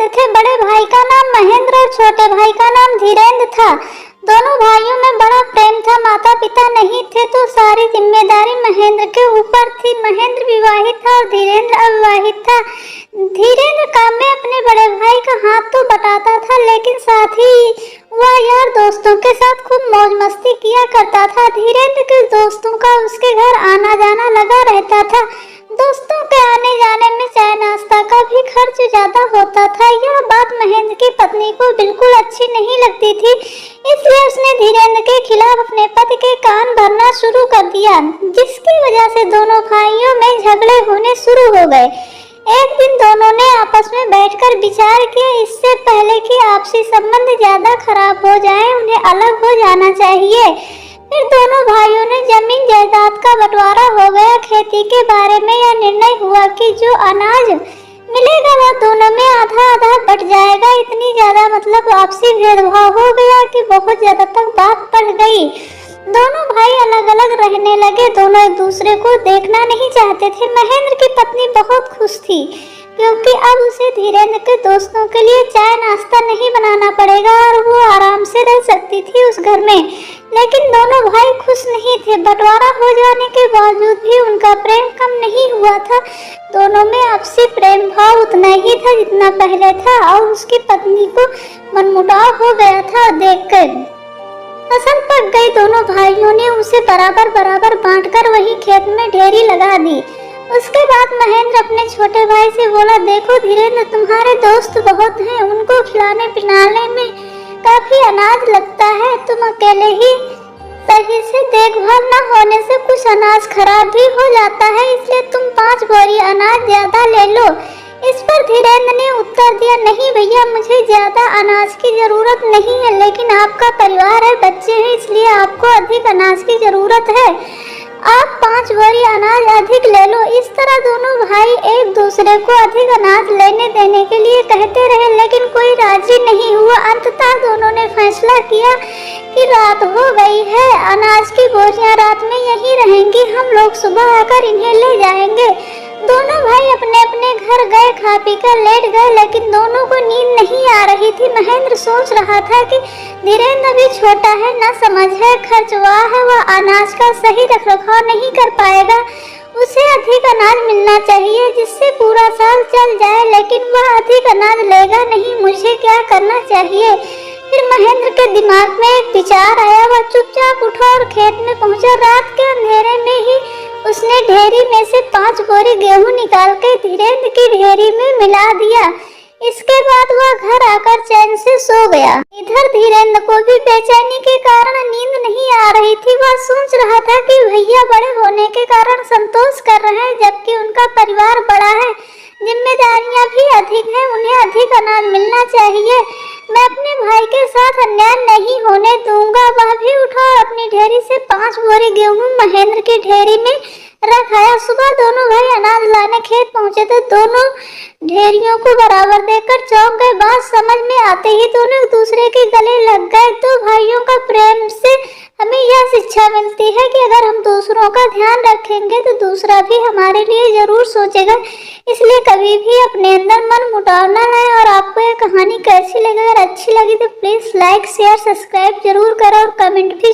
थे। बड़े भाई का नाम महेंद्र और छोटे भाई का नाम धीरेन्द्र था। दोनों भाइयों में बड़ा प्रेम था। माता पिता नहीं थे तो सारी जिम्मेदारी महेंद्र के ऊपर थी। महेंद्र विवाहित था और धीरेन्द्र अविवाहित था। धीरेन्द्र काम में अपने बड़े भाई का हाथ तो बटाता था, लेकिन साथ ही वह यार दोस्तों के साथ खूब मौज मस्ती किया करता था। धीरेन्द्र के दोस्तों का उसके घर आना जाना लगा रहता था। दोस्तों के आने जाने में चाय नाश्ता का भी खर्च ज्यादा होता था। यह बात महेंद्र की पत्नी को बिल्कुल अच्छी नहीं लगती थी, इसलिए उसने धीरेन्द्र के खिलाफ अपने पति के कान भरना शुरू कर दिया, जिसकी वजह से दोनों भाइयों में झगड़े होने शुरू हो गए। एक दिन दोनों ने आपस में बैठकर विचार किया, इससे पहले कि आपसी संबंध ज्यादा खराब हो जाए, उन्हें अलग हो जाना चाहिए। फिर दोनों भाइयों ने जमीन जायदाद का बंटवारा हो गया। खेती के बारे में यह निर्णय हुआ कि जो अनाज मिलेगा वह दोनों में आधा आधा बट जाएगा। इतनी ज्यादा मतलब आपसी भेदभाव हो गया कि बहुत ज्यादा तक बात बढ़ गई। दोनों भाई अलग अलग रहने लगे। दोनों एक दूसरे को देखना नहीं चाहते थे। महेंद्र की पत्नी बहुत खुश थी, क्योंकि अब उसे धीरेन्द्र के दोस्तों के लिए चाय नाश्ता नहीं बनाना पड़ेगा और वो आराम से रह सकती थी उस घर में। लेकिन दोनों भाई खुश नहीं थे। बंटवारा हो जाने के बावजूद भी उनका प्रेम कम नहीं हुआ था। दोनों में आपसी प्रेम भाव उतना ही था जितना पहले था, और उसकी पत्नी को मनमुटाव हो गया था देखकर पसंद पड़ गई। दोनों भाइयों ने उसे बराबर बराबर बांटकर वही खेत में ढेरी लगा दी। उसके बाद महेंद्र अपने छोटे भाई से बोला, देखो धीरेन्द्र, तुम्हारे दोस्त बहुत हैं, उनको खिलाने पिलाने में काफी अनाज लगता है। तुम अकेले ही सही से देखभाल न होने से कुछ अनाज खराब भी हो जाता है, इसलिए तुम 5 बोरी अनाज ज्यादा ले लो। इस पर धीरेन्द्र ने उत्तर दिया, नहीं भैया, मुझे ज्यादा अनाज की जरूरत नहीं है, लेकिन आपका परिवार है, बच्चे हैं, इसलिए आपको अधिक अनाज की जरूरत है। आप 5 बोरी अनाज अधिक ले लो। इस तरह दोनों भाई एक दूसरे को अधिक अनाज लेने देने के लिए कहते रहे, लेकिन कोई राजी नहीं हुआ। अंततः दोनों ने फैसला किया कि रात हो गई है, अनाज की बोरियां रात में यहीं रहेंगी, हम लोग सुबह आकर इन्हें ले जाएंगे। दोनों भाई अपने अपने घर गए, खा पी कर लेट गए, लेकिन दोनों को नींद नहीं आ रही थी। महेंद्र सोच रहा था कि धीरेन्द्र अभी छोटा है, न समझ है, खर्चवा है, वह अनाज का सही रखरखाव नहीं कर पाएगा। उसे अधिक अनाज मिलना चाहिए जिससे पूरा साल चल जाए, लेकिन वह अधिक अनाज लेगा नहीं। मुझे क्या करना चाहिए? फिर महेंद्र के दिमाग में एक विचार आया। वह चुपचाप उठा और खेत में पहुंचा। रात के अंधेरे में ही उसने ढेरी में से 5 बोरी गेहूं निकाल कर धीरेन्द्र की ढेरी में मिला दिया। इसके बाद वह घर आकर चैन से सो गया। इधर धीरेन्द्र को भी बेचैनी के कारण नींद नहीं आ रही थी। वह सोच रहा था कि भैया बड़े होने के कारण संतोष कर रहे हैं, जबकि उनका परिवार बड़ा है, जिम्मेदारियां भी अधिक हैं, उन्हें अधिक अनाज मिलना चाहिए। मैं अपने भाई के साथ अन्याय नहीं होने दूंगा। वह भी उठा और अपनी ढेरी से 5 बोरी गेहूं महेंद्र की ढेरी में रख आया। सुबह दोनों भाई अनाज लाने खेत पहुंचे तो दोनों ढेरियों को बराबर देखकर चौंक गए। बात समझ में आते ही दोनों एक दूसरे के गले लग गए। तो भाइयों का प्रेम से हमें यह शिक्षा मिलती है कि अगर हम दूसरों का ध्यान रखेंगे तो दूसरा भी हमारे लिए जरूर सोचेगा। इसलिए कभी भी अपने अंदर मन मुटाव न लाएं। और आपको यह कहानी कैसी लगी? अगर अच्छी लगी तो प्लीज लाइक शेयर सब्सक्राइब जरूर करो और कमेंट भी